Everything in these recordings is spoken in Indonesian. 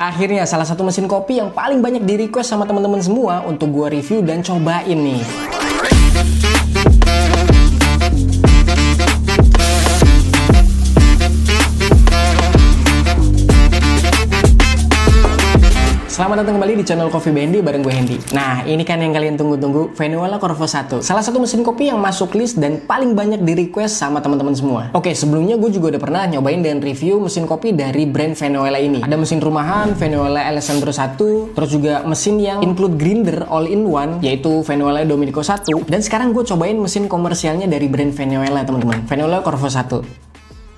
Akhirnya salah satu mesin kopi yang paling banyak di request sama teman-teman semua untuk gua review dan cobain nih. Selamat datang kembali di channel Coffee Bendy bareng gue Hendy. Nah, ini kan yang kalian tunggu-tunggu, Venezuela Corvo 1. Salah satu mesin kopi yang masuk list dan paling banyak di request sama teman-teman semua. Oke, sebelumnya gue juga udah pernah nyobain dan review mesin kopi dari brand Venezuela ini. Ada mesin rumahan Venezuela Alessandro 1, terus juga mesin yang include grinder all-in-one yaitu Venezuela Domenico 1, dan sekarang gue cobain mesin komersialnya dari brand Venezuela, teman-teman. Venezuela Corvo 1.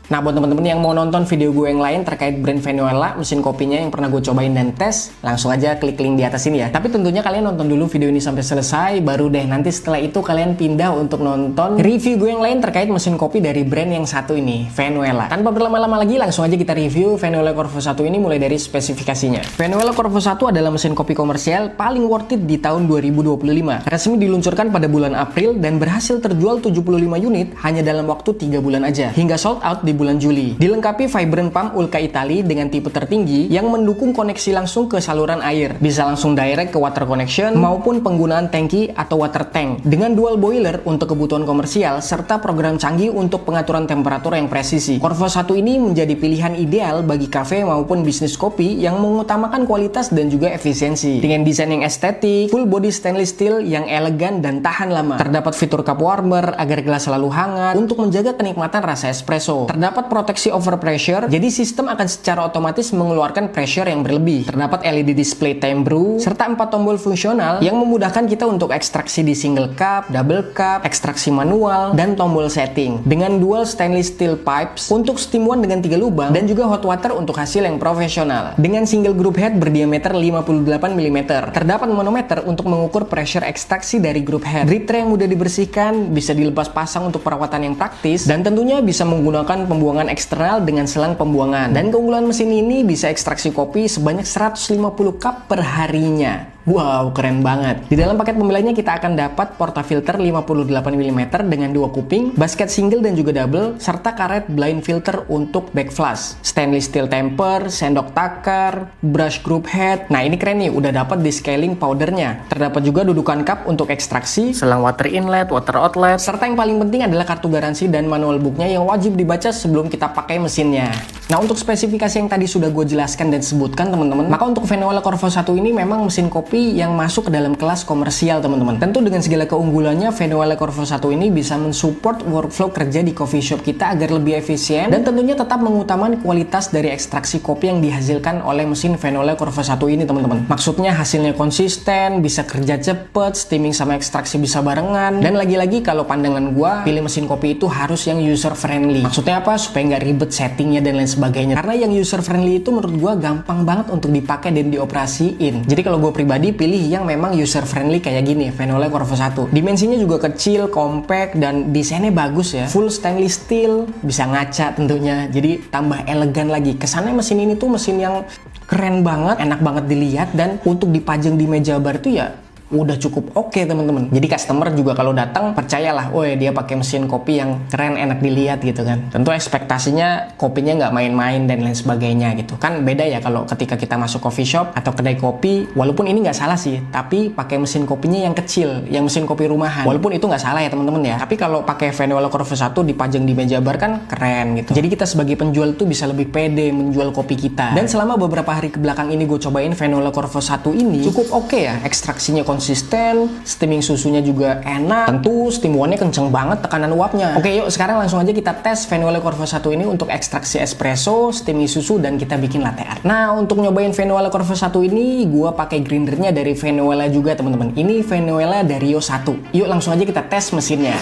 Nah, buat teman-teman yang mau nonton video gue yang lain terkait brand Venezuela, mesin kopinya yang pernah gue cobain dan tes, langsung aja klik link di atas ini ya. Tapi tentunya kalian nonton dulu video ini sampai selesai, baru deh nanti setelah itu kalian pindah untuk nonton review gue yang lain terkait mesin kopi dari brand yang satu ini, Venezuela. Tanpa berlama-lama lagi, langsung aja kita review Venezuela Corvo 1 ini mulai dari spesifikasinya. Venezuela Corvo 1 adalah mesin kopi komersial paling worth it di tahun 2025. Resmi diluncurkan pada bulan April dan berhasil terjual 75 unit hanya dalam waktu 3 bulan aja, hingga sold out di bulan Juli. Dilengkapi Vibrant Pump Ulca Italy dengan tipe tertinggi yang mendukung koneksi langsung ke saluran air. Bisa langsung direct ke water connection maupun penggunaan tangki atau water tank. Dengan dual boiler untuk kebutuhan komersial serta program canggih untuk pengaturan temperatur yang presisi. Corvo 1 ini menjadi pilihan ideal bagi kafe maupun bisnis kopi yang mengutamakan kualitas dan juga efisiensi. Dengan desain yang estetik, full body stainless steel yang elegan dan tahan lama. Terdapat fitur cup warmer agar gelas selalu hangat untuk menjaga kenikmatan rasa espresso. Terdapat proteksi overpressure, jadi sistem akan secara otomatis mengeluarkan pressure yang berlebih. Terdapat LED display time brew, serta 4 tombol fungsional yang memudahkan kita untuk ekstraksi di single cup, double cup, ekstraksi manual, dan tombol setting. Dengan dual stainless steel pipes untuk steam one dengan 3 lubang, dan juga hot water untuk hasil yang profesional. Dengan single group head berdiameter 58 mm. Terdapat manometer untuk mengukur pressure ekstraksi dari group head. Drip tray yang mudah dibersihkan, bisa dilepas pasang untuk perawatan yang praktis, dan tentunya bisa menggunakan pembuangan eksternal dengan selang pembuangan. Dan keunggulan mesin ini bisa ekstraksi kopi sebanyak 150 cup per harinya. Wow, keren banget. Di dalam paket pembelanya kita akan dapat portafilter 58 mm dengan 2 kuping, basket single dan juga double, serta karet blind filter untuk back flash, stainless steel temper, sendok takar, brush group head. Nah, ini keren nih, udah dapat descaling powdernya. Terdapat juga dudukan cup untuk ekstraksi, selang water inlet, water outlet, serta yang paling penting adalah kartu garansi dan manual booknya yang wajib dibaca sebelum kita pakai mesinnya. Nah, untuk spesifikasi yang tadi sudah gue jelaskan dan sebutkan teman-teman, maka untuk Venezuela Corvo 1 ini memang mesin kopi yang masuk ke dalam kelas komersial teman-teman. Tentu dengan segala keunggulannya, Venezuela Corvo 1 ini bisa mensupport workflow kerja di coffee shop kita agar lebih efisien dan tentunya tetap mengutamakan kualitas dari ekstraksi kopi yang dihasilkan oleh mesin Venezuela Corvo 1 ini teman-teman. Maksudnya hasilnya konsisten, bisa kerja cepet, steaming sama ekstraksi bisa barengan, dan lagi-lagi kalau pandangan gua, pilih mesin kopi itu harus yang user friendly. Maksudnya apa? Supaya nggak ribet settingnya dan lain sebagainya. Karena yang user friendly itu menurut gua gampang banget untuk dipakai dan dioperasiin. Jadi kalau gue pribadi pilih yang memang user friendly kayak gini, Venezuela Corvo 1. Dimensinya juga kecil, compact, dan desainnya bagus ya. Full stainless steel, bisa ngaca tentunya. Jadi tambah elegan lagi. Kesannya mesin ini tuh mesin yang keren banget, enak banget dilihat, dan untuk dipajang di meja bar tuh ya udah cukup oke teman-teman. Jadi customer juga kalau datang percayalah, oh dia pakai mesin kopi yang keren, enak dilihat gitu kan. Tentu ekspektasinya kopinya nggak main-main dan lain sebagainya gitu kan. Beda ya kalau ketika kita masuk coffee shop atau kedai kopi, walaupun ini nggak salah sih, tapi pakai mesin kopinya yang kecil, yang mesin kopi rumahan. Walaupun itu nggak salah ya teman-teman ya. Tapi kalau pakai Venezuela Corvo 1 dipajang di meja bar kan keren gitu. Jadi kita sebagai penjual tuh bisa lebih pede menjual kopi kita. Dan selama beberapa hari kebelakang ini gue cobain Venezuela Corvo 1 ini cukup oke ya. Ekstraksinya konsisten, steaming susunya juga enak. Tentu steam one-nya kenceng banget tekanan uapnya. Oke, yuk sekarang langsung aja kita tes Venezuela Corvo 1 ini untuk ekstraksi espresso, steaming susu, dan kita bikin latte art. Nah, untuk nyobain Venezuela Corvo 1 ini, gua pakai grindernya dari Venezuela juga teman-teman. Ini Venezuela Dario 1. Yuk langsung aja kita tes mesinnya.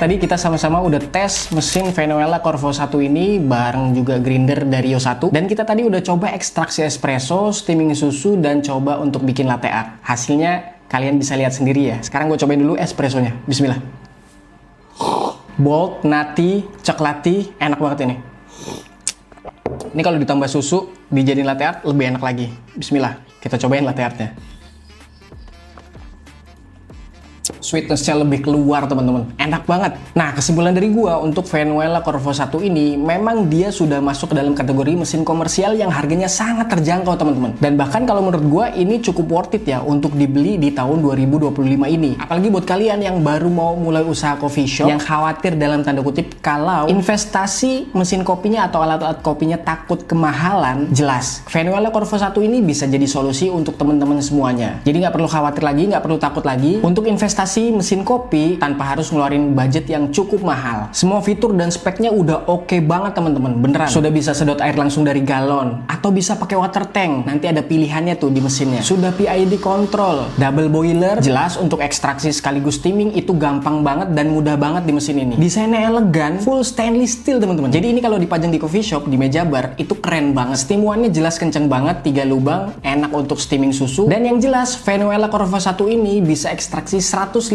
tadi kita sama-sama udah tes mesin Venezuela Corvo 1 ini bareng juga grinder dari Yo1. Dan kita tadi udah coba ekstraksi espresso, steaming susu, dan coba untuk bikin latte art. Hasilnya kalian bisa lihat sendiri ya. Sekarang gue cobain dulu espressonya. Bismillah. Bold, nutty, coklati, enak banget ini. Ini kalau ditambah susu, dijadiin latte art lebih enak lagi. Bismillah, kita cobain latte artnya. Sweetness-nya lebih keluar teman-teman, enak banget. Nah, kesimpulan dari gua untuk Venezuela Corvo 1 ini memang dia sudah masuk ke dalam kategori mesin komersial yang harganya sangat terjangkau teman-teman. Dan bahkan kalau menurut gua ini cukup worth it ya untuk dibeli di tahun 2025 ini. Apalagi buat kalian yang baru mau mulai usaha coffee shop, yang khawatir dalam tanda kutip kalau investasi mesin kopinya atau alat-alat kopinya takut kemahalan, jelas Venezuela Corvo 1 ini bisa jadi solusi untuk teman-teman semuanya. Jadi nggak perlu khawatir lagi, nggak perlu takut lagi untuk investasi mesin kopi tanpa harus ngeluarin budget yang cukup mahal. Semua fitur dan speknya udah oke banget teman-teman, beneran. Sudah bisa sedot air langsung dari galon atau bisa pakai water tank. Nanti ada pilihannya tuh di mesinnya. Sudah PID control, double boiler, jelas untuk ekstraksi sekaligus steaming itu gampang banget dan mudah banget di mesin ini. Desainnya elegan, full stainless steel teman-teman. Jadi ini kalau dipajang di coffee shop, di meja bar itu keren banget. Steam-one-nya jelas kenceng banget, 3 lubang, enak untuk steaming susu. Dan yang jelas Venezuela Corvo 1 ini bisa ekstraksi 150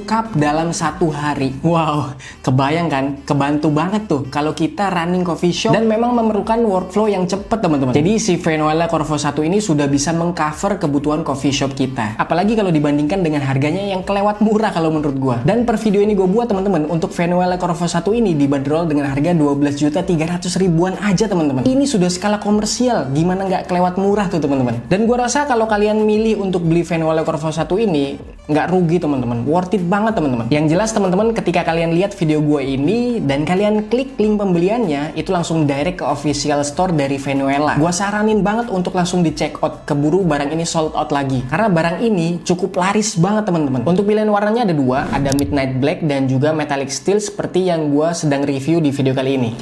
cup dalam 1 hari. Wow, kebayang kan? Kebantu banget tuh kalau kita running coffee shop dan memang memerlukan workflow yang cepet teman-teman. Jadi si Venezuela Corvo 1 ini sudah bisa mengcover kebutuhan coffee shop kita. Apalagi kalau dibandingkan dengan harganya yang kelewat murah kalau menurut gua. Dan per video ini gue buat teman-teman untuk Venezuela Corvo 1 ini dibanderol dengan harga 12.300.000-an aja teman-teman. Ini sudah skala komersial, gimana nggak kelewat murah tuh teman-teman. Dan gua rasa kalau kalian milih untuk beli Venezuela Corvo 1 ini nggak rugi teman-teman, worth it banget teman-teman. Yang jelas teman-teman ketika kalian lihat video gue ini dan kalian klik link pembeliannya itu langsung direct ke official store dari Venezuela. Gue saranin banget untuk langsung di check out, keburu barang ini sold out lagi karena barang ini cukup laris banget teman-teman. Untuk pilihan warnanya ada 2, ada midnight black dan juga metallic steel seperti yang gue sedang review di video kali ini.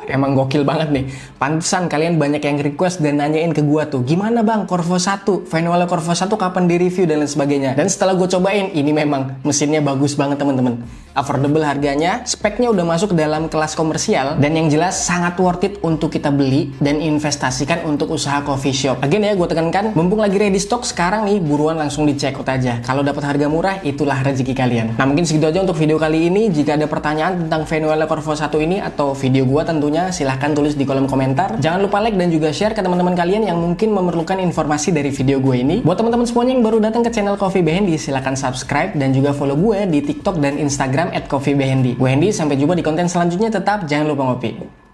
Emang gokil banget nih. Pantesan kalian banyak yang request dan nanyain ke gua tuh, gimana bang Corvo 1, Venezuela Corvo 1 kapan di review dan lain sebagainya. Dan setelah gue cobain, ini memang mesinnya bagus banget teman-teman. Affordable harganya, speknya udah masuk dalam kelas komersial, dan yang jelas sangat worth it untuk kita beli dan investasikan untuk usaha coffee shop. Again ya, gue tekankan, mumpung lagi ready stock sekarang nih, buruan langsung di check out aja. Kalau dapat harga murah, itulah rezeki kalian. Nah mungkin segitu aja untuk video kali ini. Jika ada pertanyaan tentang Venezuela Corvo 1 ini atau video gua tentunya silahkan tulis di kolom komentar. Jangan lupa like dan juga share ke teman-teman kalian yang mungkin memerlukan informasi dari video gue ini. Buat teman-teman semuanya yang baru datang ke channel Coffee Be Handy, silahkan subscribe dan juga follow gue di TikTok dan Instagram @coffeebehandy. Gue Handy, sampai jumpa di konten selanjutnya. Tetap jangan lupa ngopi.